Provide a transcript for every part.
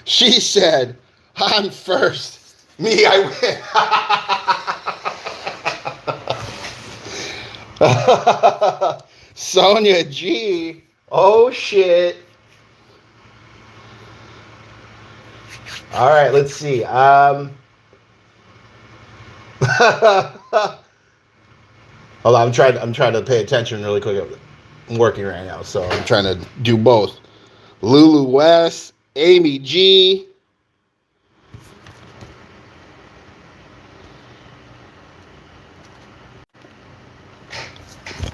She said, I'm first. Me, I win. Sonia G. Oh, shit. All right, let's see. Hold on, I'm trying to pay attention really quick. I'm working right now, so I'm trying to do both. Lulu West, Amy G.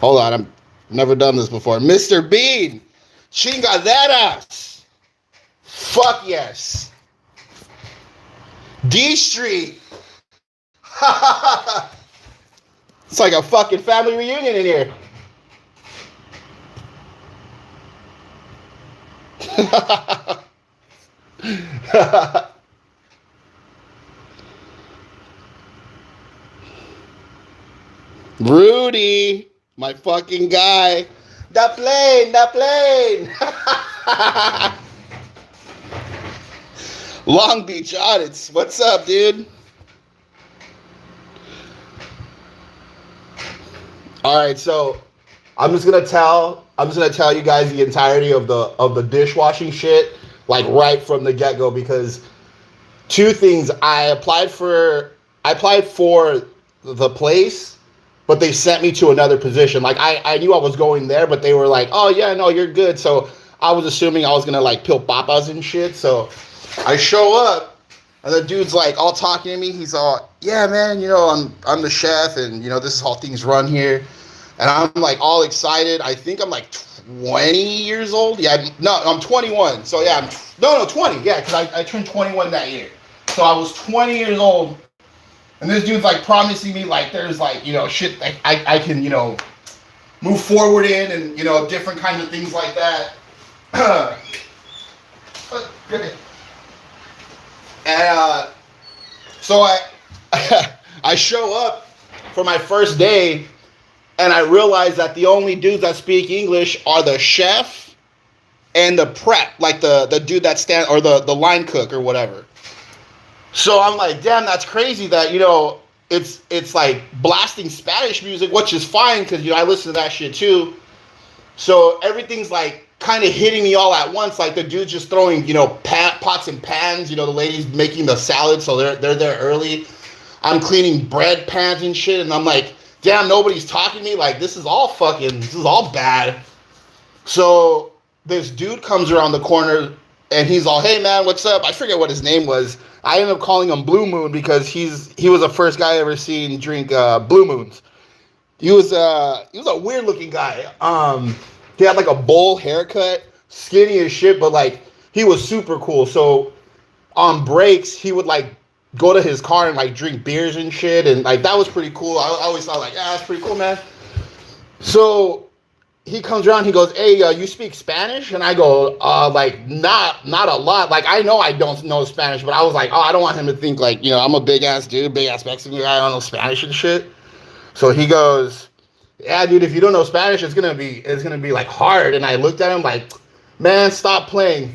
Hold on, I've never done this before. Mr. Bean, chingaderas. Fuck yes. D Street. It's like a fucking family reunion in here. Rudy, my fucking guy. The plane. Long Beach Audits. What's up, dude? All right, so I'm just gonna tell you guys the entirety of the dishwashing shit, like right from the get go, because two things. I applied for the place, but they sent me to another position. Like I knew I was going there, but they were like, oh yeah, no, you're good. So I was assuming I was gonna like peel papas and shit. So I show up, and the dude's like all talking to me. He's all, yeah, man, you know, I'm the chef, and you know, this is how things run here. And I'm like all excited. I think I'm like 20 years old. Yeah, no, I'm 21. So yeah, 20. Yeah, because I turned 21 that year. So I was 20 years old. And this dude's like promising me like there's like, you know, shit like I can, you know, move forward in, and, you know, different kinds of things like that. And so I show up for my first day, and I realize that the only dudes that speak English are the chef and the prep, like the dude that or the line cook or whatever. So I'm like, damn, that's crazy that, you know, it's like blasting Spanish music, which is fine because, you know, I listen to that shit too. So everything's like kind of hitting me all at once. Like the dude's just throwing, you know, pots and pans. You know, the ladies making the salad, so they're there early. I'm cleaning bread pans and shit, and I'm like, damn, nobody's talking to me. Like this is all bad. So this dude comes around the corner, and he's all, hey man, what's up? I forget what his name was. I ended up calling him Blue Moon because he was the first guy I ever seen drink Blue Moons. He was a weird looking guy. He had like a bowl haircut, skinny as shit, but like he was super cool. So on breaks, he would like go to his car and like drink beers and shit, and like that was pretty cool. I always thought like, yeah, that's pretty cool, man. So he comes around, he goes, hey, you speak Spanish? And I go, like, not a lot. Like, I know I don't know Spanish, but I was like, oh, I don't want him to think like, you know, I'm a big ass dude, big ass Mexican guy, I don't know Spanish and shit. So he goes, yeah, dude, if you don't know Spanish, it's gonna be like hard. And I looked at him like, man, stop playing.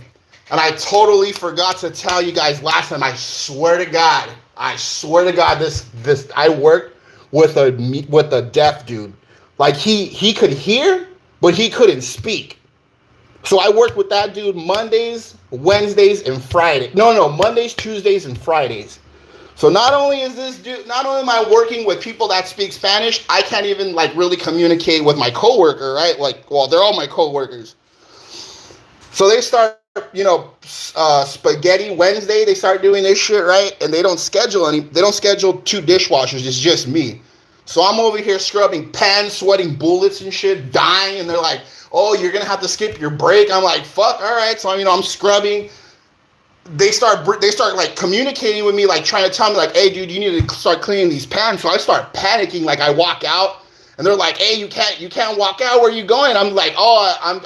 And I totally forgot to tell you guys last time. I swear to God, this I worked with a deaf dude. Like he could hear, but he couldn't speak. So I worked with that dude Mondays, Wednesdays, and Fridays. No, Mondays, Tuesdays, and Fridays. So not only am I working with people that speak Spanish, I can't even like really communicate with my coworker, right? Like, well, they're all my coworkers. So they start, you know, Spaghetti Wednesday, they start doing this shit, right? And they don't schedule two dishwashers, it's just me. So I'm over here scrubbing pans, sweating bullets and shit, dying, and they're like, oh, you're gonna have to skip your break. I'm like, fuck, all right. So, you know, I'm scrubbing. They start like communicating with me, like trying to tell me like, hey, dude, you need to start cleaning these pans. So I start panicking, like I walk out, and they're like, hey, you can't walk out. Where are you going? I'm like, oh, I'm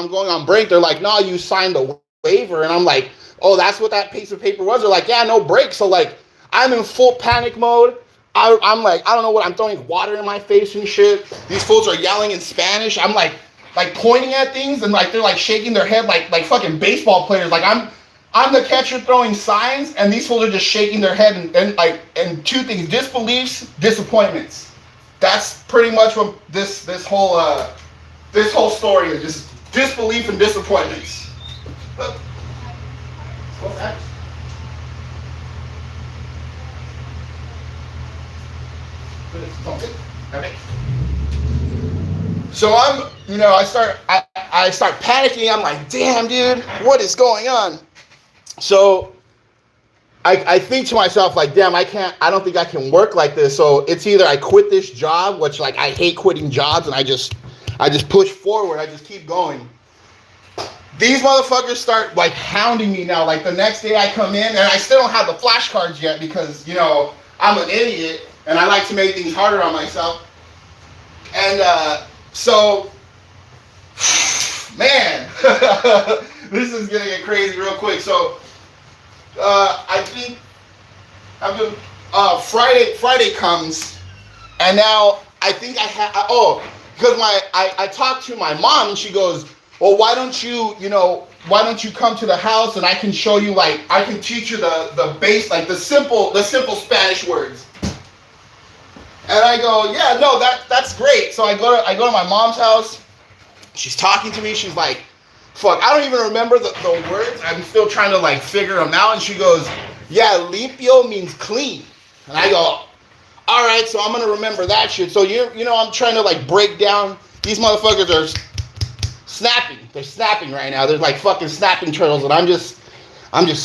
going on break. They're like, no, you signed the waiver, and I'm like, oh, that's what that piece of paper was. They're like, yeah, no break. So like, I'm in full panic mode. I'm like, I don't know what, I'm throwing water in my face and shit. These fools are yelling in Spanish. I'm like, like pointing at things and like they're like shaking their head like fucking baseball players. Like I'm the catcher throwing signs, and these fools are just shaking their head and two things: disbeliefs, disappointments. That's pretty much what this whole story is. Just disbelief and disappointments. What's that? Okay. So I start panicking. I'm like, damn, dude, what is going on? So I think to myself, like, damn, I don't think I can work like this. So it's either I quit this job, which like I hate quitting jobs, and I just push forward. I just keep going. These motherfuckers start like hounding me now. Like the next day I come in and I still don't have the flashcards yet because, I'm an idiot and I like to make things harder on myself. And so, man, this is gonna get crazy real quick. So I think I'm doing Friday comes, and now I think because I talked to my mom and she goes, well, why don't you come to the house and I can show you, like, I can teach you the base, like the simple Spanish words. And I go, yeah, no, that's great. So I go to my mom's house. She's talking to me. She's like, fuck, I don't even remember the words. I'm still trying to like figure them out. And she goes, yeah, limpio means clean. And I go, all right, so I'm gonna remember that shit. So I'm trying to like break down. These motherfuckers are snapping. They're snapping right now. They're like fucking snapping turtles, and I'm just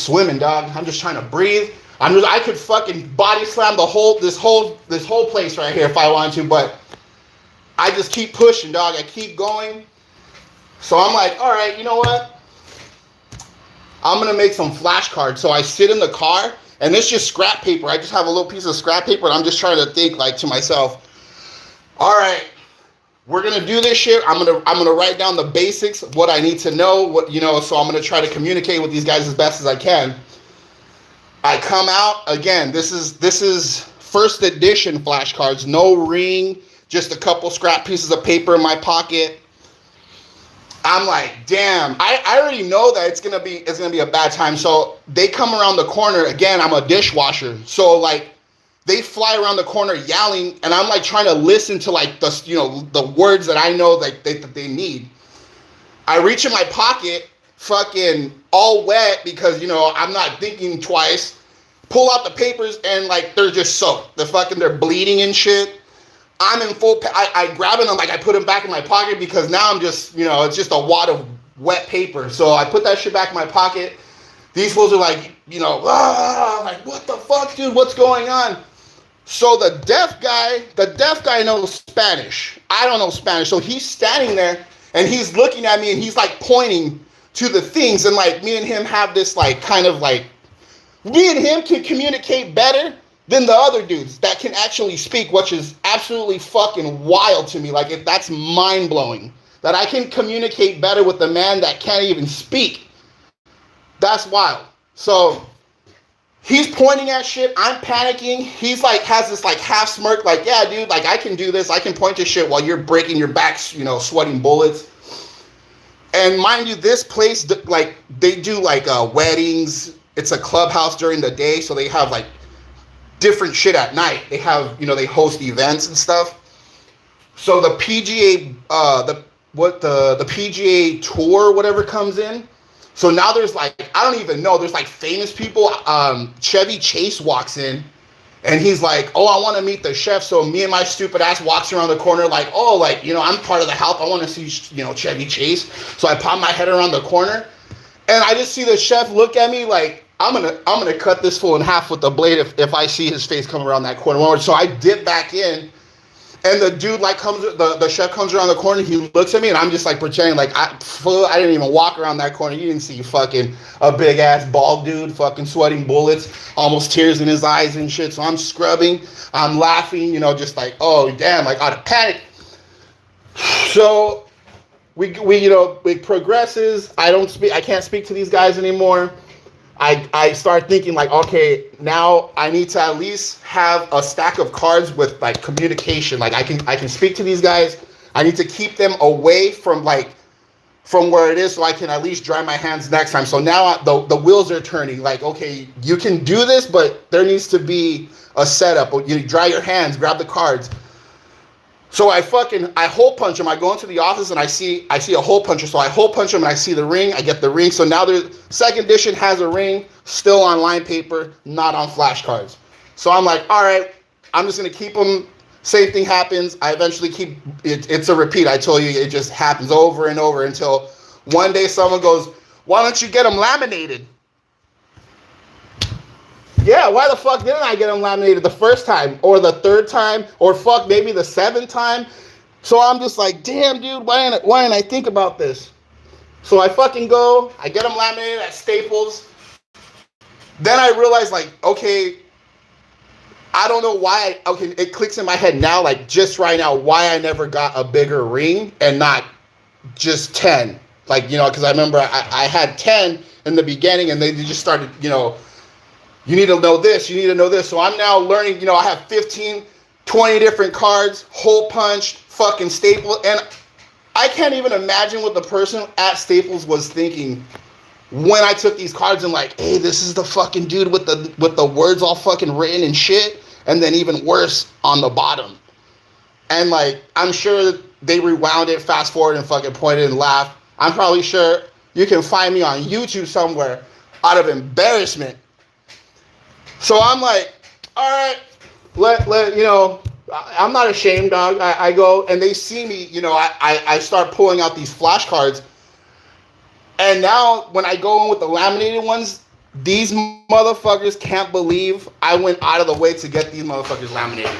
swimming, dog. I'm just trying to breathe. I could fucking body slam this whole place right here if I wanted to, but I just keep pushing, dog. I keep going. So I'm like, all right, you know what? I'm gonna make some flashcards. So I sit in the car, and it's just scrap paper. I just have a little piece of scrap paper, and I'm just trying to think like to myself, all right, we're gonna do this shit. I'm gonna write down the basics, what I need to know, so I'm gonna try to communicate with these guys as best as I can. I come out again. This is first edition flashcards, no ring, just a couple scrap pieces of paper in my pocket. I'm like, damn, I already know that it's gonna be a bad time. So they come around the corner again. I'm a dishwasher, so like they fly around the corner yelling, and I'm like trying to listen to like the words that I know that they need. I reach in my pocket, fucking all wet because I'm not thinking twice. Pull out the papers, and like they're just soaked. They're bleeding and shit. I'm in full. I grab it and like I put them back in my pocket because now I'm just it's just a wad of wet paper. So I put that shit back in my pocket. These fools are like like what the fuck, dude? What's going on? So the deaf guy knows Spanish. I don't know Spanish. So he's standing there and he's looking at me and he's like pointing to the things, and like me and him have this like kind of like me and him can communicate better than the other dudes that can actually speak, which is absolutely fucking wild to me. Like that's mind blowing that I can communicate better with the man that can't even speak. That's wild. So he's pointing at shit. I'm panicking. He's like has this like half smirk, like, yeah, dude, like I can do this. I can point to shit while you're breaking your back, sweating bullets. And mind you, this place, like they do like weddings. It's a clubhouse during the day, so they have like different shit at night. They have, they host events and stuff. So the PGA, the PGA tour, whatever comes in. So now there's like, I don't even know, there's like famous people. Chevy Chase walks in and he's like, oh, I want to meet the chef. So me and my stupid ass walks around the corner like, oh, like, I'm part of the help. I want to see, Chevy Chase. So I pop my head around the corner and I just see the chef look at me like, I'm gonna cut this fool in half with the blade if I see his face come around that corner. So I dip back in, and the dude like the chef comes around the corner. He looks at me, and I'm just like pretending like I didn't even walk around that corner. You didn't see fucking a big ass bald dude, fucking sweating bullets, almost tears in his eyes and shit. So I'm scrubbing, I'm laughing, just like, oh damn, like out of panic. So it progresses. I can't speak to these guys anymore. I start thinking like, okay, now I need to at least have a stack of cards with like communication. Like I can speak to these guys. I need to keep them away from where it is so I can at least dry my hands next time. So now the wheels are turning. Like, okay, you can do this, but there needs to be a setup. You dry your hands, grab the cards. So I hole punch them. I go into the office and I see a hole puncher. So I hole punch them and I see the ring. I get the ring. So now the second edition has a ring, still on line paper, not on flashcards. So I'm like, all right, I'm just going to keep them. Same thing happens. I eventually keep it. It's a repeat. I told you, it just happens over and over until one day someone goes, why don't you get them laminated? Yeah, why the fuck didn't I get them laminated the first time or the third time or fuck maybe the seventh time? So I'm just like, damn, dude, why didn't I think about this? So I fucking go, I get them laminated at Staples. Then I realize, like, okay, I don't know why. Okay, it clicks in my head now, like just right now, why I never got a bigger ring and not just 10. Like, you know, because I remember I had 10 in the beginning and then they just started, you know, you need to know this, you need to know this. So I'm now learning, you know, I have 15, 20 different cards, hole punched, fucking Staples. And I can't even imagine what the person at Staples was thinking when I took these cards and like, hey, this is the fucking dude with the words all fucking written and shit. And then even worse on the bottom. And like, I'm sure they rewound it, fast forward and fucking pointed and laughed. I'm probably sure you can find me on YouTube somewhere out of embarrassment. So I'm like, all right, let you know, I'm not ashamed, dog. I go and they see me, you know, I start pulling out these flashcards. And now when I go in with the laminated ones, these motherfuckers can't believe I went out of the way to get these motherfuckers laminated.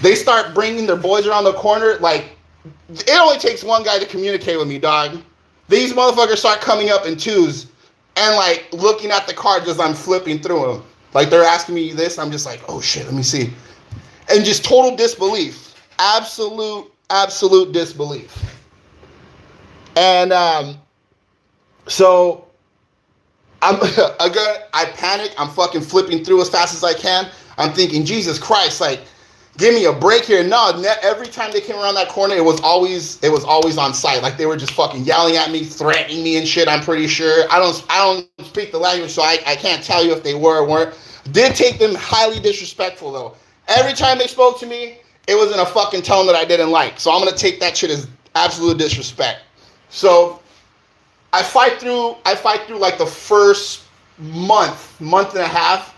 They start bringing their boys around the corner. Like, it only takes one guy to communicate with me, dog. These motherfuckers start coming up in twos and like looking at the cards as I'm flipping through them. Like they're asking me this. I'm just like, oh shit, let me see. And just total disbelief. Absolute disbelief. And so I panic. I'm fucking flipping through as fast as I can. I'm thinking, Jesus Christ, like, give me a break here. No, every time they came around that corner, it was always on sight. Like they were just fucking yelling at me, threatening me and shit. I'm pretty sure. I don't speak the language, so I can't tell you if they were or weren't. Did take them highly disrespectful though. Every time they spoke to me, it was in a fucking tone that I didn't like. So I'm gonna take that shit as absolute disrespect. So I fight through like the first month and a half.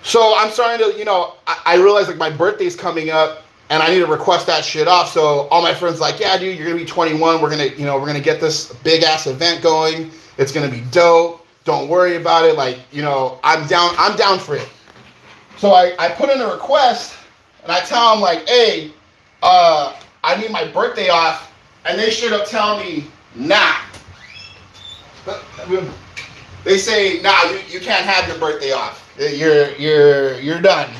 So I'm starting to, you know, I realize like my birthday's coming up and I need to request that shit off. So all my friends like, yeah, dude, you're gonna be 21. We're gonna get this big ass event going. It's gonna be dope. Don't worry about it. Like, you know, I'm down for it. So I put in a request and I tell them like, hey, I need my birthday off. And they straight up tell me, nah. They say, nah, you can't have your birthday off. You're done.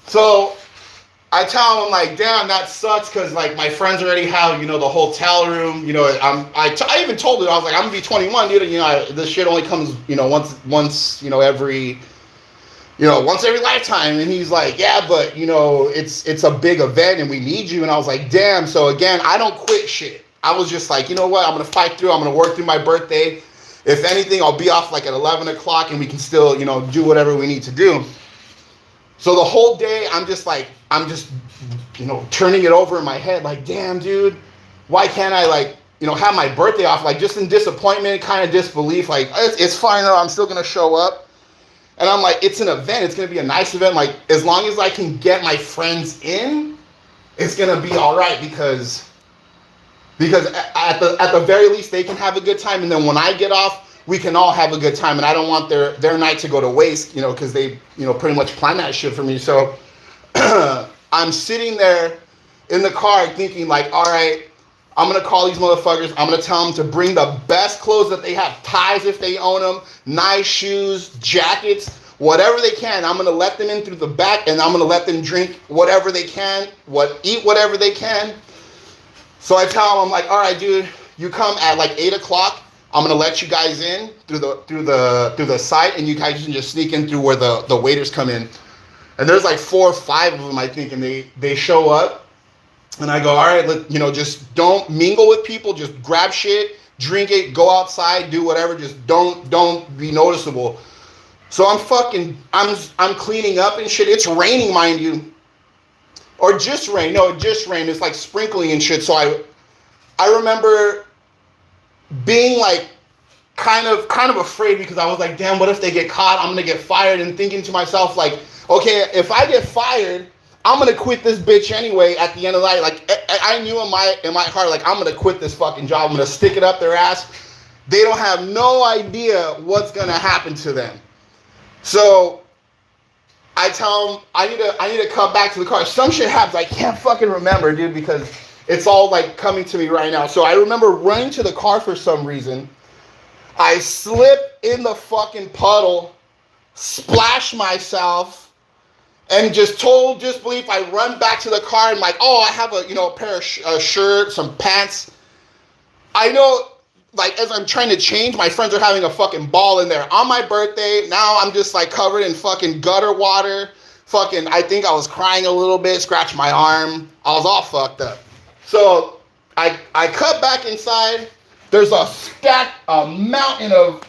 So I tell them, I'm like, damn, that sucks, because like my friends already have, you know, the hotel room. You know, I even told it, I was like, I'm gonna be 21, dude. And, you know, this shit only comes, you know, once you know, once every lifetime. And he's like, yeah, but you know, it's a big event and we need you. And I was like, damn. So again, I don't quit shit. I was just like, you know what? I'm gonna fight through. I'm gonna work through my birthday. If anything, I'll be off like at 11 o'clock and we can still, you know, do whatever we need to do. So the whole day, I'm just, you know, turning it over in my head, like, damn, dude, why can't I, like, you know, have my birthday off? Like, just in disappointment, kind of disbelief, like, it's fine, I'm still going to show up. And I'm like, it's an event. It's going to be a nice event. Like, as long as I can get my friends in, it's going to be all right because at the very least, they can have a good time. And then when I get off, we can all have a good time. And I don't want their night to go to waste, you know, because they, you know, pretty much plan that shit for me. So I'm sitting there in the car thinking like, all right, I'm going to call these motherfuckers. I'm going to tell them to bring the best clothes that they have, ties if they own them, nice shoes, jackets, whatever they can. I'm going to let them in through the back, and I'm going to let them drink whatever they can, eat whatever they can. So I tell them, I'm like, all right, dude, you come at like 8 o'clock. I'm going to let you guys in through the site, and you guys can just sneak in through where the waiters come in. And there's like 4 or 5 of them, I think, and they show up. And I go, all right, just don't mingle with people. Just grab shit, drink it, go outside, do whatever. Just don't be noticeable. So I'm cleaning up and shit. It's raining, mind you, or just rain. No, it just rained. It's like sprinkling and shit. So I remember being like kind of afraid because I was like, damn, what if they get caught? I'm gonna get fired, and thinking to myself like, okay, if I get fired, I'm gonna quit this bitch anyway. At the end of the night, like I knew in my heart, like I'm gonna quit this fucking job. I'm gonna stick it up their ass. They don't have no idea what's gonna happen to them. So I tell them I need to come back to the car. Some shit happens. I can't fucking remember, dude, because it's all like coming to me right now. So I remember running to the car for some reason. I slip in the fucking puddle, splash myself, and just total disbelief. I run back to the car and like, oh, I have a pair of shirt, some pants. I know, like as I'm trying to change, my friends are having a fucking ball in there on my birthday. Now I'm just like covered in fucking gutter water. Fucking, I think I was crying a little bit, scratched my arm. I was all fucked up. So I cut back inside. There's a mountain of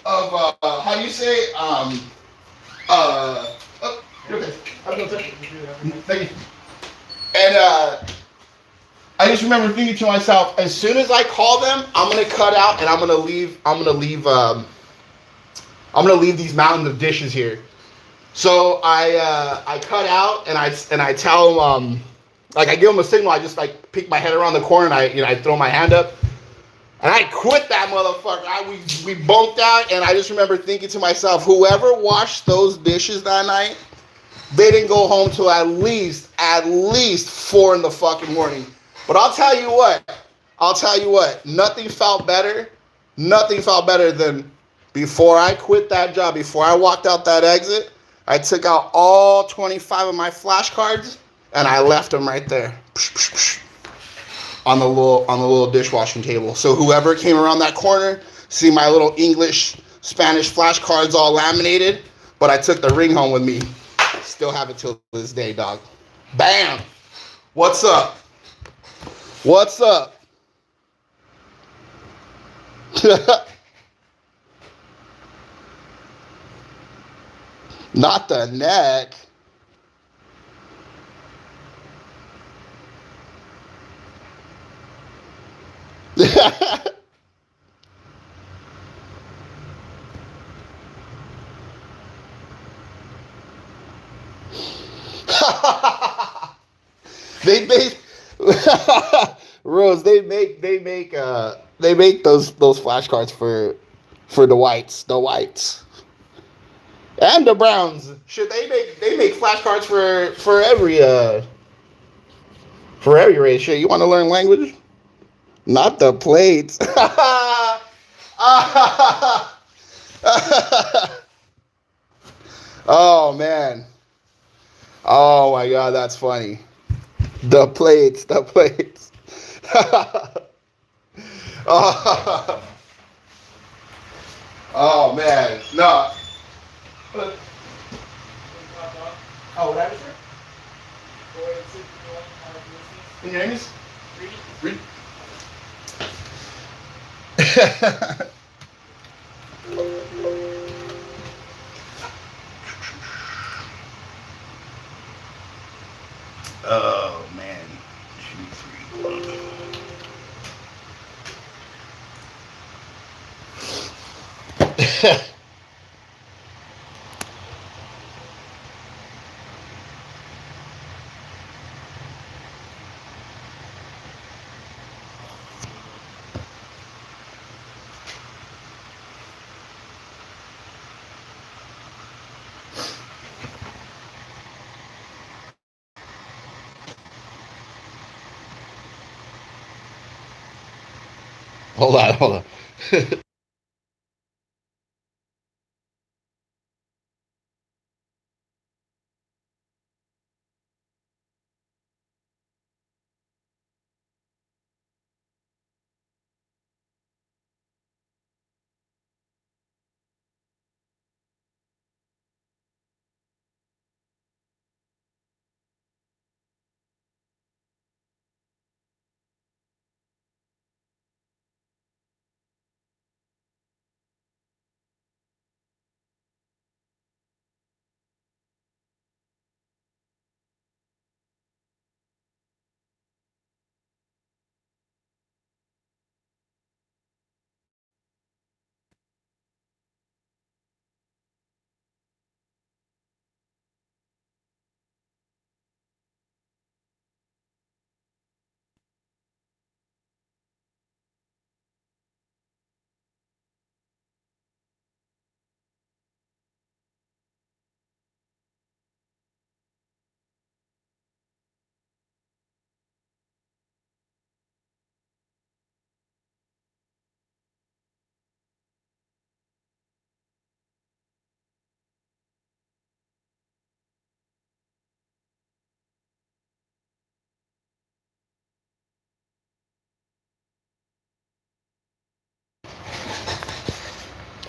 how do you say okay. Thank you. And I just remember thinking to myself, as soon as I call them, I'm gonna cut out and I'm gonna leave. I'm gonna leave these mountains of dishes here. So I cut out and I tell them like I give them a signal. I just like peek my head around the corner and I throw my hand up. And I quit that motherfucker. We bumped out, and I just remember thinking to myself, whoever washed those dishes that night, they didn't go home till at least 4 in the fucking morning. But I'll tell you what, nothing felt better than before I quit that job, before I walked out that exit, I took out all 25 of my flashcards, and I left them right there. On the little dishwashing table. So whoever came around that corner, see my little English, Spanish flashcards all laminated, but I took the ring home with me. Still have it till this day, dog. Bam! What's up? What's up? Not the neck. they make Rose. They make those flashcards for the whites and the Browns. Shit, they make flashcards for every race. Shit, you want to learn language? Not the plates. Oh man. Oh my god, that's funny. The plates. Oh, oh man, no. Oh, what happened, sir? Can you hear me? Read. Oh man. 2, 3, 1. Hold on.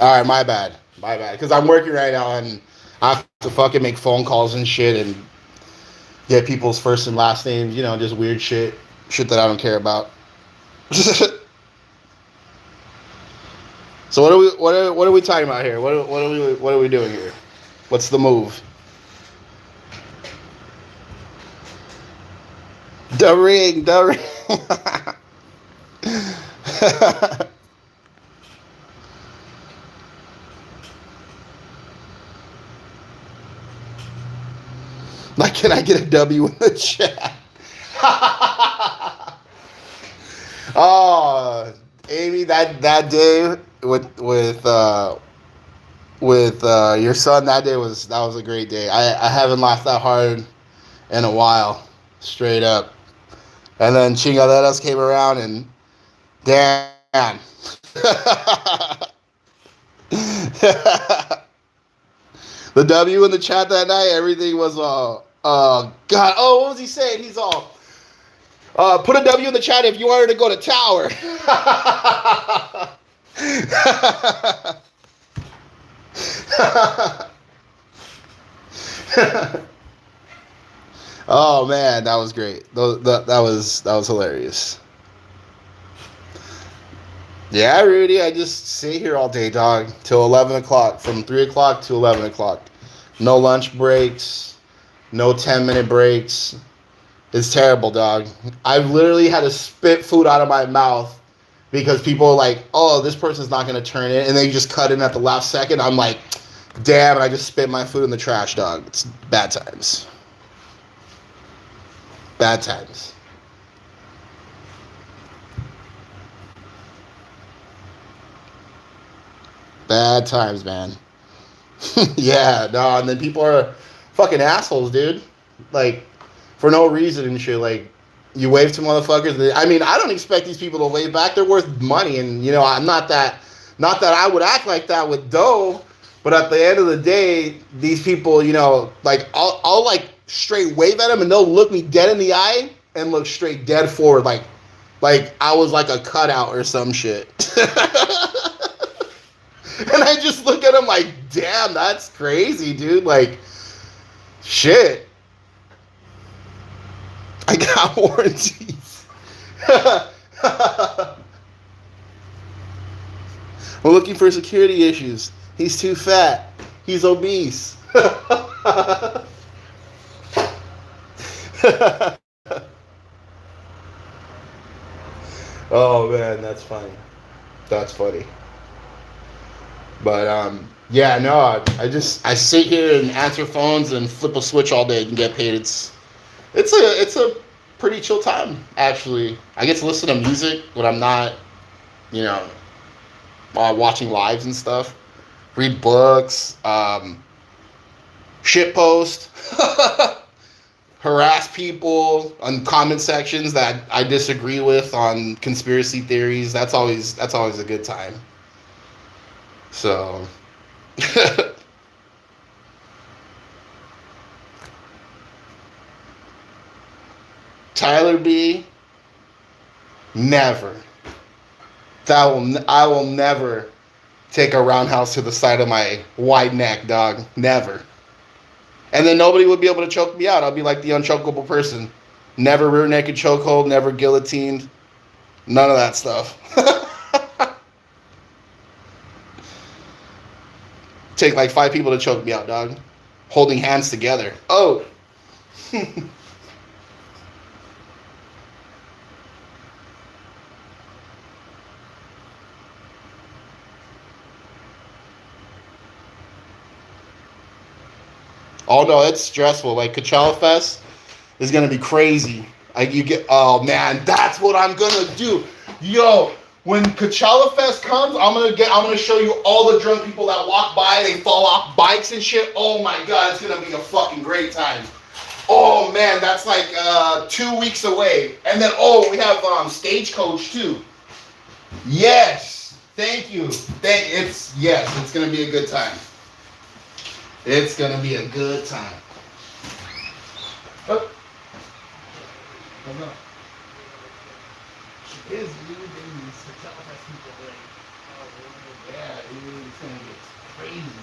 All right, my bad. My bad. Because I'm working right now and I have to fucking make phone calls and shit and get people's first and last names, just weird shit. Shit that I don't care about. So what are we talking about here? What are we doing here? What's the move? The ring, the ring. Like, can I get a W in the chat? Oh, Amy, that day with your son, that was a great day. I haven't laughed that hard in a while, straight up. And then Chingaleras came around and damn. The W in the chat that night, everything was God. Oh, what was he saying? He's all put a W in the chat if you wanted to go to Tower. Oh man, that was great. That was hilarious. Yeah, Rudy, I just sit here all day, dog, till 11 o'clock, from 3 o'clock to 11 o'clock. No lunch breaks, no 10-minute breaks. It's terrible, dog. I've literally had to spit food out of my mouth because people are like, oh, this person's not going to turn it, and they just cut in at the last second. I'm like, damn, and I just spit my food in the trash, dog. It's bad times. Bad times. Bad times, man. Yeah, no, and then people are fucking assholes, dude. Like, for no reason and shit. Like, you wave to motherfuckers. I mean, I don't expect these people to wave back. They're worth money, and I'm not that. Not that I would act like that with dough, but at the end of the day, these people, like I'll like straight wave at them, and they'll look me dead in the eye and look straight dead forward, like I was like a cutout or some shit. And I just look at him like, damn, that's crazy, dude. Like, shit. I got warranties. We're looking for security issues. He's too fat. He's obese. Oh, man, that's funny. That's funny. But yeah, no, I sit here and answer phones and flip a switch all day and get paid. It's a pretty chill time, actually. I get to listen to music when I'm not, you know, watching lives and stuff. Read books, shit post, harass people on comment sections that I disagree with on conspiracy theories. That's always a good time. So, Tyler B, never. I will never take a roundhouse to the side of my wide neck, dog. Never. And then nobody would be able to choke me out. I'll be like the unchokeable person. Never rear naked chokehold, never guillotined. None of that stuff. Take like 5 people to choke me out, dog. Holding hands together. Oh. Oh no, it's stressful. Like Coachella Fest is gonna be crazy. Like oh man, that's what I'm gonna do. Yo, when Coachella Fest comes, I'm gonna show you all the drunk people that walk by, they fall off bikes and shit. Oh my god, it's gonna be a fucking great time. Oh man, that's like 2 weeks away. And then we have Stagecoach too. Yes, thank you. It's gonna be a good time. It's gonna be a good time. Oh. His dude, these Coachella people, like, oh, yeah, it's gonna get crazy.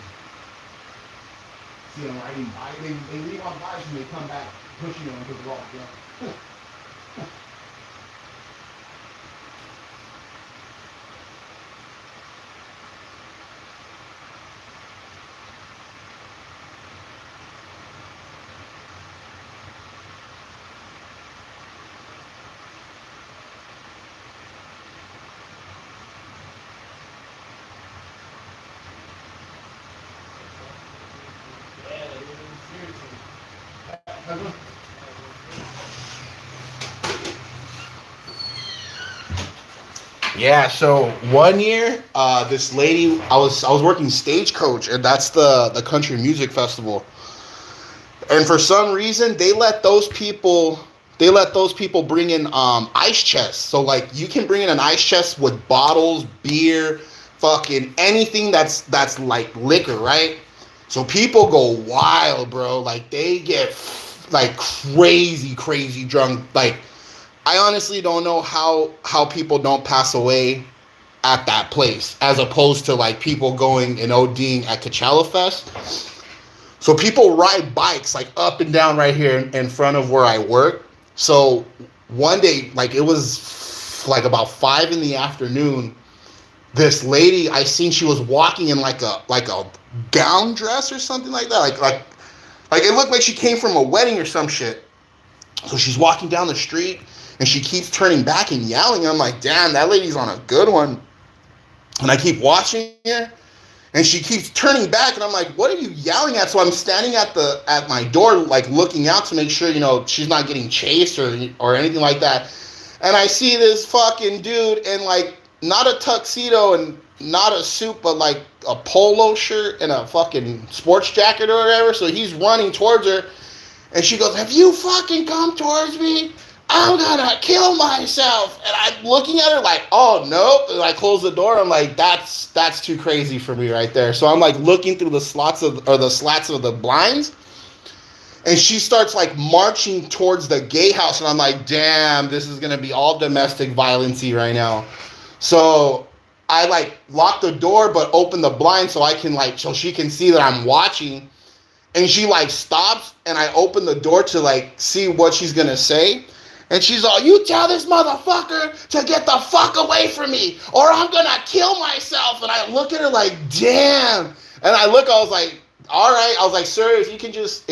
See them riding by, they leave on bikes and they come back pushing them because they're all drunk. Yeah, so one year, this lady, I was working stagecoach, and that's the country music festival. And for some reason, they let those people bring in ice chests. So like you can bring in an ice chest with bottles, beer, fucking anything that's like liquor, right? So people go wild, bro. Like they get like crazy, crazy drunk. Like I honestly don't know how people don't pass away at that place, as opposed to like people going and ODing at Coachella Fest. So people ride bikes like up and down right here in front of where I work. So one day, like it was like about 5 in the afternoon, this lady I seen, she was walking in like a gown dress or something like that. Like it looked like she came from a wedding or some shit. So she's walking down the street and she keeps turning back and yelling. I'm like, damn, that lady's on a good one. And I keep watching her. And she keeps turning back, and I'm like, "What are you yelling at?" So I'm standing at my door, like looking out to make sure she's not getting chased or anything like that. And I see this fucking dude in like not a tuxedo and not a suit, but like a polo shirt and a fucking sports jacket or whatever. So he's running towards her, and she goes, "Have you fucking come towards me? I'm gonna kill myself." And I'm looking at her like, "Oh nope." And I close the door. I'm like, that's too crazy for me right there. So I'm like looking through the slats of the blinds, and she starts like marching towards the gay house, and I'm like, damn, this is gonna be all domestic violence right now. So I like lock the door but open the blind so so she can see that I'm watching. And she like stops, and I open the door to like see what she's gonna say. And she's all, "You tell this motherfucker to get the fuck away from me, or I'm gonna kill myself." And I look at her like, damn. And I was like, all right. I was like, "Sir, if you can just,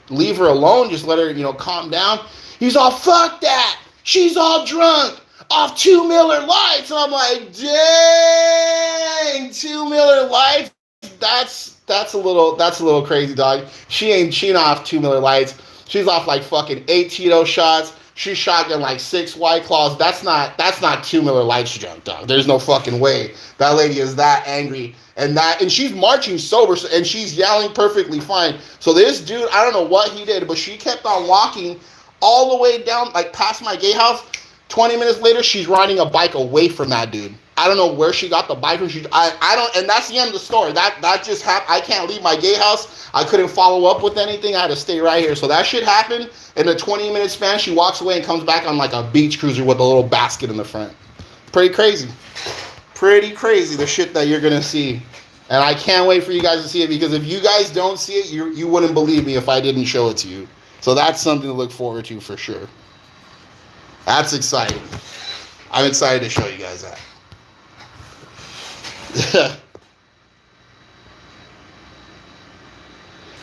leave her alone, just let her, calm down." He's all, "Fuck that. She's all drunk off 2 Miller Lights." And I'm like, dang, 2 Miller Lights. That's a little crazy, dog. She not off 2 Miller Lights. She's off like fucking 8 Tito shots. She's shotgun like 6 White Claws. That's not 2 Miller Lights drunk, dog. There's no fucking way that lady is that angry and she's marching sober and she's yelling perfectly fine. So this dude, I don't know what he did, but she kept on walking all the way down, like past my gay house. 20 minutes later, she's riding a bike away from that dude. I don't know where she got the bike from. I don't, and that's the end of the story. That just happened. I can't leave my gay house. I couldn't follow up with anything. I had to stay right here. So that shit happened. In a 20-minute span, she walks away and comes back on like a beach cruiser with a little basket in the front. Pretty crazy. Pretty crazy, the shit that you're going to see. And I can't wait for you guys to see it, because if you guys don't see it, you wouldn't believe me if I didn't show it to you. So that's something to look forward to for sure. That's exciting. I'm excited to show you guys that.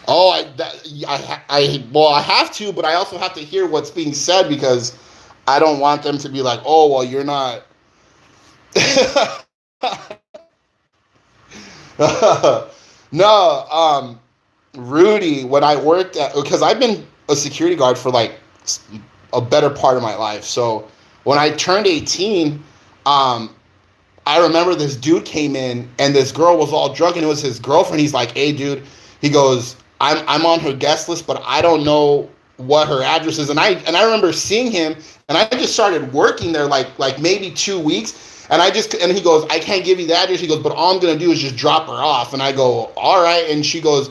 Oh, I have to, but I also have to hear what's being said, because I don't want them to be like, "Oh, well, you're not." No, Rudy, when I worked because I've been a security guard for like a better part of my life. So when I turned 18, I remember this dude came in and this girl was all drunk, and it was his girlfriend. He's like, "Hey, dude," he goes, I'm on her guest list, but I don't know what her address is." And I remember seeing him, and I just started working there like maybe 2 weeks. And he goes, "I can't give you the address." He goes, "But all I'm going to do is just drop her off." And I go, "All right." And she goes,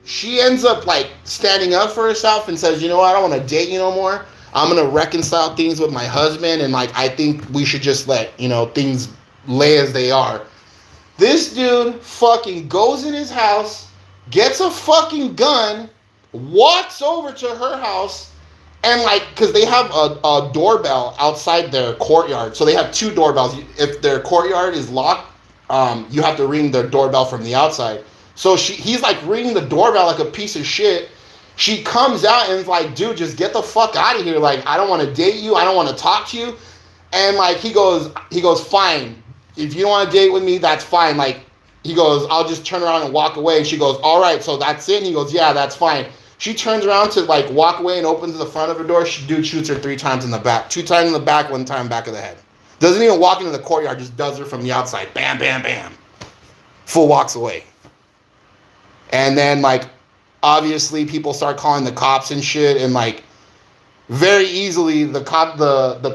she ends up like standing up for herself and says, you know what, I don't want to date you no more. I'm gonna reconcile things with my husband, and like I think we should just let things lay as they are. This dude fucking goes in his house, gets a fucking gun, walks over to her house, and like, because they have a doorbell outside their courtyard, so they have two doorbells. If their courtyard is locked, you have to ring the doorbell from the outside. So he's like ringing the doorbell like a piece of shit. She comes out and is like, dude, just get the fuck out of here. Like, I don't want to date you. I don't want to talk to you. And like, he goes, fine. If you don't want to date with me, that's fine. Like, he goes, I'll just turn around and walk away. And she goes, all right, so that's it? And he goes, yeah, that's fine. She turns around to like walk away and opens the front of her door. Dude shoots her 3 times in the back. 2 times in the back, 1 time back of the head. Doesn't even walk into the courtyard, just does her from the outside. Bam, bam, bam. Full walks away. And then like, obviously people start calling the cops and shit, and like very easily the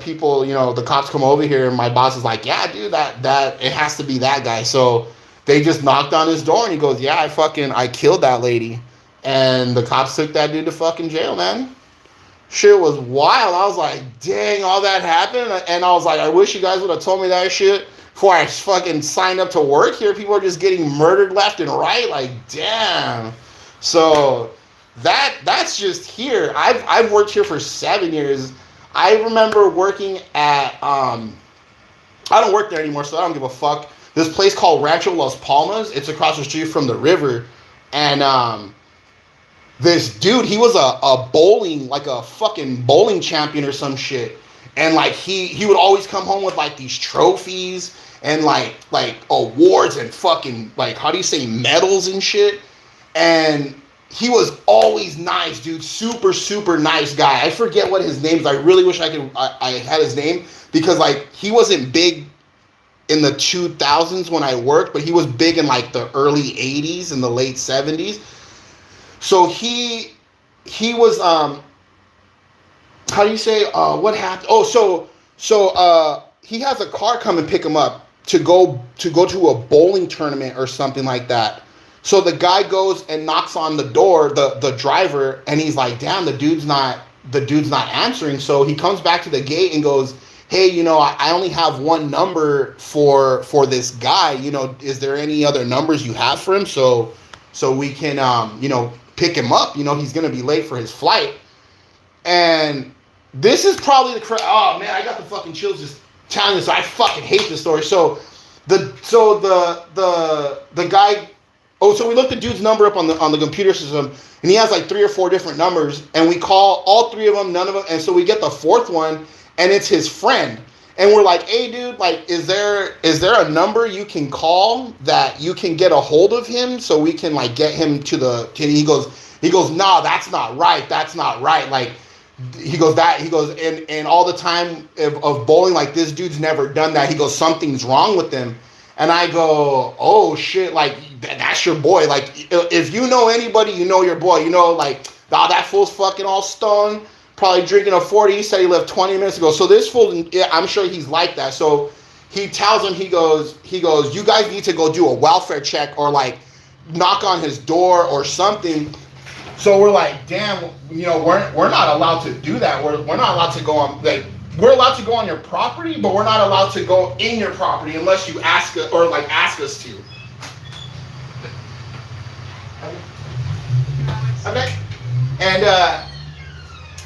people, the cops come over here, and my boss is like, yeah, dude, that it has to be that guy. So they just knocked on his door, and he goes, yeah, I killed that lady. And the cops took that dude to fucking jail, man. Shit was wild. I was like, dang, all that happened. And I was like, I wish you guys would have told me that shit before I fucking signed up to work here. People are just getting murdered left and right. Like, damn. So that's just here. I've worked here for 7 years. I remember working at I don't work there anymore, so I don't give a fuck. This place called Rancho Las Palmas. It's across the street from the river, and this dude, he was a bowling, like a fucking bowling champion or some shit, and like he would always come home with like these trophies and like awards and fucking like, how do you say, medals and shit. And he was always nice, dude. Super, super nice guy. I forget what his name is. I really wish I had his name, because like he wasn't big in the 2000s when I worked, but he was big in like the early 80s and the late 70s. So he was how do you say, what happened? Oh, so he has a car come and pick him up to go to a bowling tournament or something like that. So the guy goes and knocks on the door, the driver, and he's like, damn, the dude's not answering. So he comes back to the gate and goes, hey, I only have one number for this guy. Is there any other numbers you have for him? So we can, pick him up. He's going to be late for his flight. And this is probably oh man, I got the fucking chills just telling this. I fucking hate this story. So the guy, so we looked the dude's number up on the computer system, and he has like 3 or 4 different numbers, and we call all 3 of them, none of them, and so we get the 4th one, and it's his friend, and we're like, hey dude, like, is there a number you can call that you can get a hold of him so we can like get him to he goes, nah, that's not right, like, he goes, and all the time of bowling, like, this dude's never done that. He goes, something's wrong with him. And I go, oh shit, like, that's your boy. Like, if you know anybody, you know your boy. Like, that fool's fucking all stoned, probably drinking a 40. He said he left 20 minutes ago. So this fool, yeah, I'm sure he's like that. So he tells him, he goes, you guys need to go do a welfare check or like knock on his door or something. So we're like, damn, we're not allowed to do that. We're not allowed to go on, like, we're allowed to go on your property, but we're not allowed to go in your property unless you ask us or like ask us to. Okay. And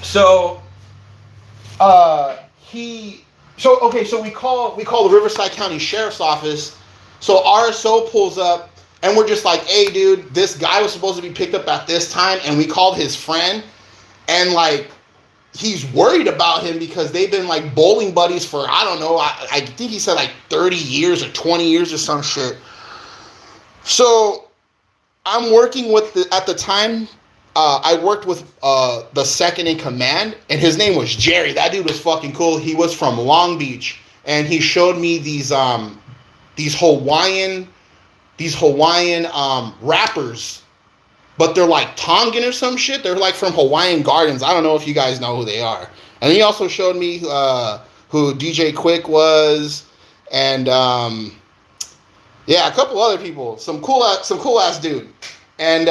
so we call the Riverside County Sheriff's Office. So RSO pulls up, and we're just like, hey dude, this guy was supposed to be picked up at this time, and we called his friend, and like, he's worried about him because they've been like bowling buddies for, I don't know, I think he said like 30 years or 20 years or some shit. So I'm working with at the time, I worked with the second in command, and his name was Jerry. That dude was fucking cool. He was from Long Beach, and he showed me these Hawaiian rappers, but they're like Tongan or some shit. They're like from Hawaiian Gardens. I don't know if you guys know who they are. And he also showed me who DJ Quick was, and yeah, a couple other people. Some cool ass dude. And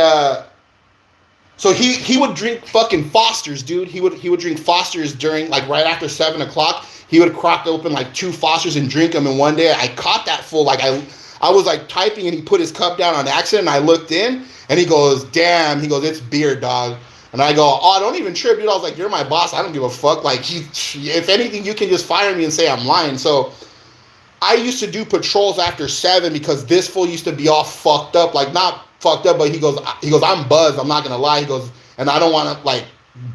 So he would drink fucking Fosters, dude. He would drink Fosters during, like, right after 7 o'clock. He would crack open like 2 Fosters and drink them. And one day I caught that fool. Like I was like typing and he put his cup down on accident. And I looked in and he goes, "Damn," he goes, "It's beer, dog." And I go, "Oh, don't even trip, dude." I was like, "You're my boss. I don't give a fuck. Like, if anything, you can just fire me and say I'm lying." So I used to do patrols after 7 because this fool used to be all fucked up. Like, not fucked up, but he goes, "I'm buzzed. I'm not gonna lie." He goes, "And I don't want to like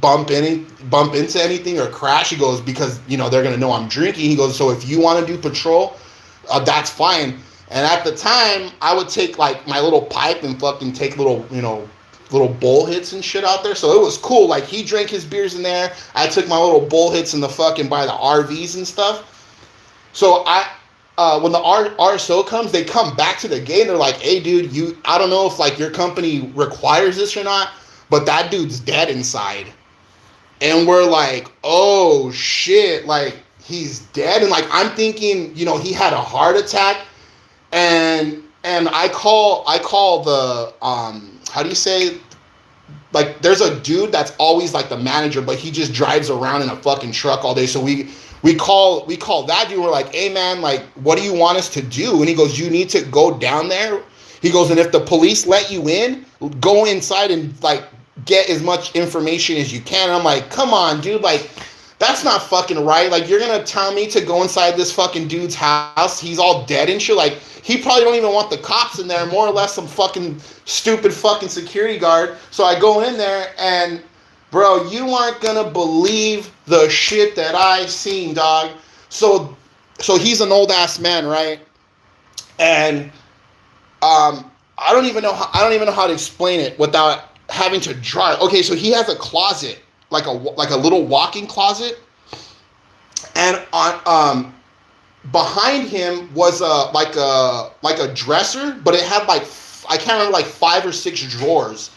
bump into anything or crash." He goes, "Because, you know, they're gonna know I'm drinking." He goes, "So if you want to do patrol, that's fine." And at the time, I would take like my little pipe and fucking take little, you know, little bowl hits and shit out there. So it was cool. Like, he drank his beers in there. I took my little bowl hits in the fucking by the RVs and stuff. So when the RSO comes, they come back to the gate and they're like, "Hey, dude, I don't know if like your company requires this or not, but that dude's dead inside." And we're like, "Oh shit, like he's dead." And like, I'm thinking, you know, he had a heart attack. And I call the how do you say, like, there's a dude that's always like the manager, but he just drives around in a fucking truck all day. So we call that dude. We're like, "Hey man, like, what do you want us to do?" And he goes, "You need to go down there." He goes, "And if the police let you in, go inside and like get as much information as you can." And I'm like, "Come on, dude, like, that's not fucking right. Like, you're gonna tell me to go inside this fucking dude's house? He's all dead and shit. Like, he probably don't even want the cops in there, more or less some fucking stupid fucking security guard." So I go in there and, bro, you aren't gonna believe the shit that I seen, dog. So he's an old ass man, right? And I don't even know how to explain it without having to draw it. Okay, so he has a closet, like a little walk-in closet, and on behind him was like a dresser, but it had like, I can't remember, like 5 or 6 drawers.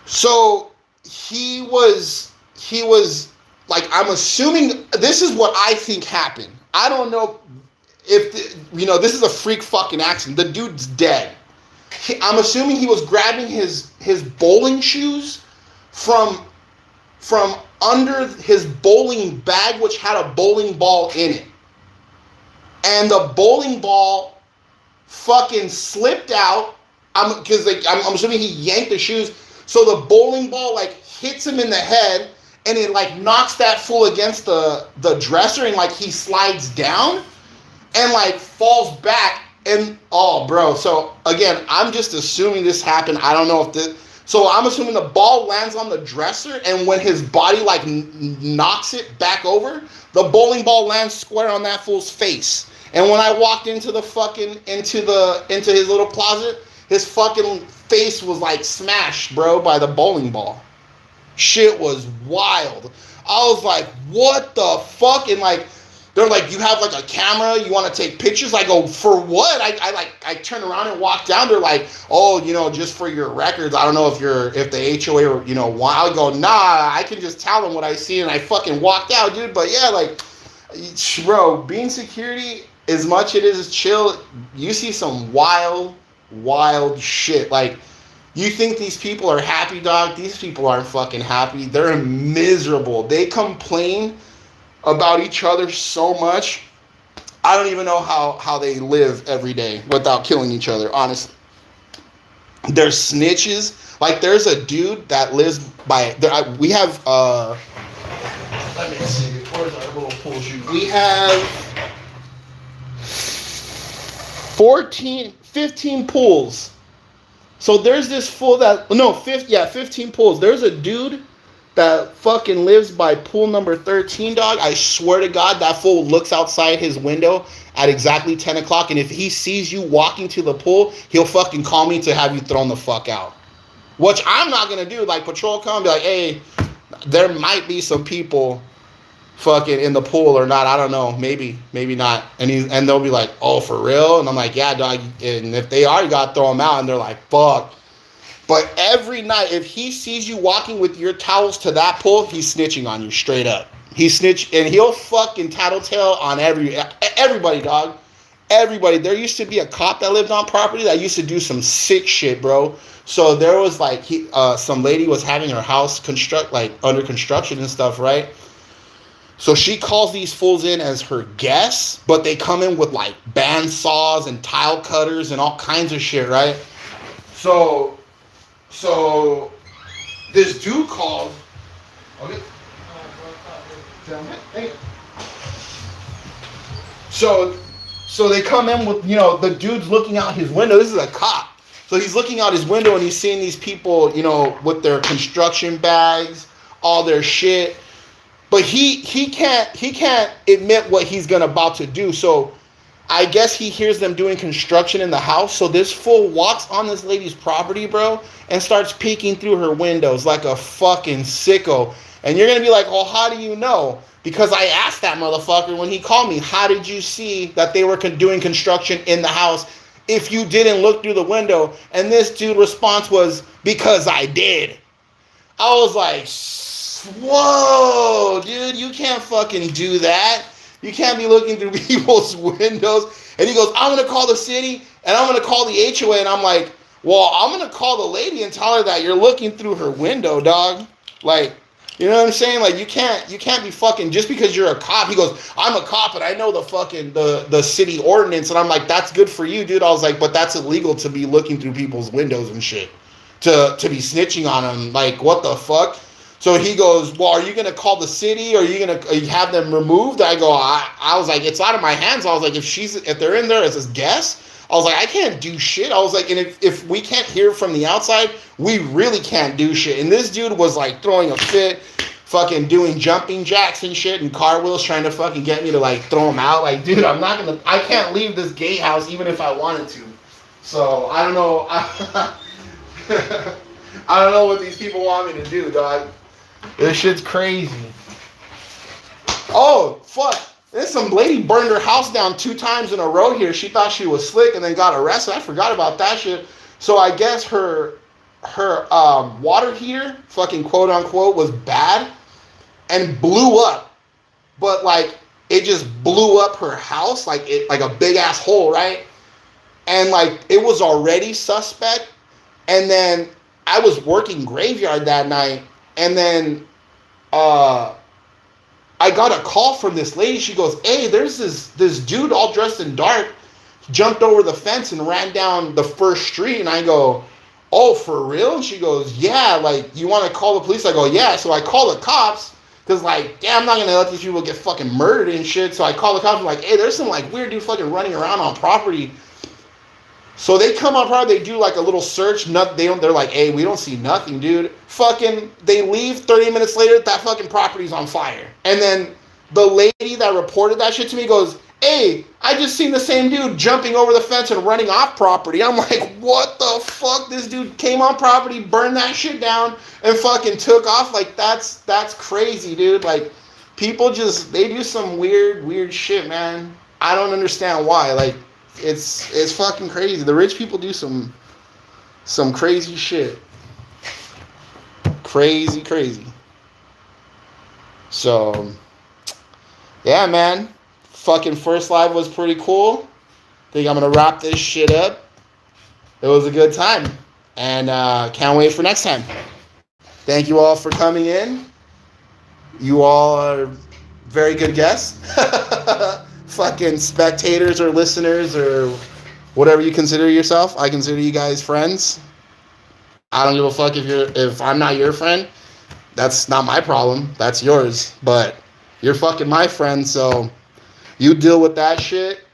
So he was like, I'm assuming this is what I think happened. I don't know if you know, this is a freak fucking accident. The dude's dead. I'm assuming he was grabbing his bowling shoes from under his bowling bag, which had a bowling ball in it. And the bowling ball fucking slipped out. I'm assuming he yanked the shoes. So the bowling ball like hits him in the head, and it like knocks that fool against the dresser, and like he slides down and like falls back. And oh, bro. So again, I'm just assuming this happened. I don't know if this. So I'm assuming the ball lands on the dresser, and when his body like knocks it back over, the bowling ball lands square on that fool's face. And when I walked into the fucking into his little closet, his fucking face was like smashed, bro, by the bowling ball. Shit was wild. I was like, "What the fuck?" And like, they're like, "You have like a camera? You want to take pictures?" I go, "For what?" I turn around and walk down. They're like, "Oh, you know, just for your records. I don't know if the HOA, you know." I go, "Nah, I can just tell them what I see." And I fucking walked out, dude. But yeah, like, bro, being security, as much it is chill, you see some wild shit. Like, you think these people are happy, dog? These people aren't fucking happy. They're miserable. They complain about each other so much. I don't even know how they live every day without killing each other, honestly. They're snitches. Like, there's a dude that lives by we have let me see, where's our little pool shoe? We have 15 pools. So there's this fool 15 pools. There's a dude that fucking lives by pool number 13, dog. I swear to God, that fool looks outside his window at exactly 10 o'clock, and if he sees you walking to the pool, he'll fucking call me to have you thrown the fuck out. Which I'm not gonna do. Like, patrol come, be like, "Hey, there might be some people fucking in the pool or not. I don't know. Maybe not." And they'll be like, "Oh, for real?" And I'm like, "Yeah, dog." And if they are, you gotta throw them out. And they're like, "Fuck." But every night, if he sees you walking with your towels to that pool, he's snitching on you straight up. He snitch, and he'll fucking tattletale on everybody, dog. everybody. There used to be a cop that lived on property that used to do some sick shit, bro. So there was like some lady was having her house under construction and stuff, right? So she calls these fools in as her guests, but they come in with like band saws and tile cutters and all kinds of shit, right? So this dude called. Okay. So they come in with, the dude's looking out his window. This is a cop. So he's looking out his window and he's seeing these people, with their construction bags, all their shit. But he can't admit what he's about to do. So I guess he hears them doing construction in the house. So this fool walks on this lady's property, bro, and starts peeking through her windows like a fucking sicko. And you're going to be like, oh, how do you know? Because I asked that motherfucker when he called me, how did you see that they were doing construction in the house if you didn't look through the window? And this dude's response was, because I did. I was like, whoa, dude, you can't fucking do that. You can't be looking through people's windows. And he goes, I'm going to call the city and I'm going to call the HOA. And I'm like, well, I'm going to call the lady and tell her that you're looking through her window, dog. Like, you know what I'm saying? Like, you can't be fucking, just because you're a cop. He goes, I'm a cop and I know the fucking, the city ordinance. And I'm like, that's good for you, dude. I was like, but that's illegal to be looking through people's windows and shit. To be snitching on them. Like, what the fuck? So he goes, well, are you going to call the city? Or are you going to have them removed? I go, I was like, it's out of my hands. I was like, if they're in there as a guest, I was like, I can't do shit. I was like, and if we can't hear from the outside, we really can't do shit. And this dude was like throwing a fit, fucking doing jumping jacks and shit and car wheels, trying to fucking get me to like throw him out. Like, dude, I can't leave this gatehouse even if I wanted to. So I don't know. I don't know what these people want me to do, dog. This shit's crazy. Oh, fuck. There's some lady burned her house down 2 times in a row here. She thought she was slick and then got arrested. I forgot about that shit. So I guess her water heater, fucking quote unquote, was bad and blew up. But like, it just blew up her house like a big ass hole, right? And like, it was already suspect. And then I was working graveyard that night. And then I got a call from this lady. She goes, hey, there's this dude all dressed in dark, jumped over the fence and ran down the first street. And I go, oh, for real? And she goes, yeah, like, you want to call the police? I go, yeah. So I call the cops because, like, damn, I'm not going to let these people get fucking murdered and shit. So I call the cops. I'm like, hey, there's some, like, weird dude fucking running around on property. So they come on property, they do like a little search. They're like, hey, we don't see nothing, dude. Fucking, they leave 30 minutes later, that fucking property's on fire. And then the lady that reported that shit to me goes, hey, I just seen the same dude jumping over the fence and running off property. I'm like, what the fuck? This dude came on property, burned that shit down, and fucking took off. Like, that's crazy, dude. Like, people they do some weird shit, man. I don't understand why. Like, it's fucking crazy. The rich people do some crazy shit. Crazy. So, yeah, man. Fucking first live was pretty cool. Think I'm gonna wrap this shit up. It was a good time. And can't wait for next time. Thank you all for coming in. You all are very good guests. Fucking spectators or listeners or whatever you consider yourself. I consider you guys friends. I don't give a fuck if I'm not your friend. That's not my problem. That's yours. But you're fucking my friend, so you deal with that shit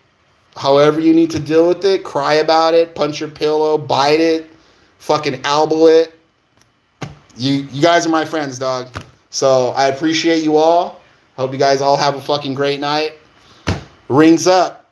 however you need to deal with it. Cry about it, punch your pillow, bite it, fucking elbow it. You guys are my friends, dog. So I appreciate you all. Hope you guys all have a fucking great night. Rings up.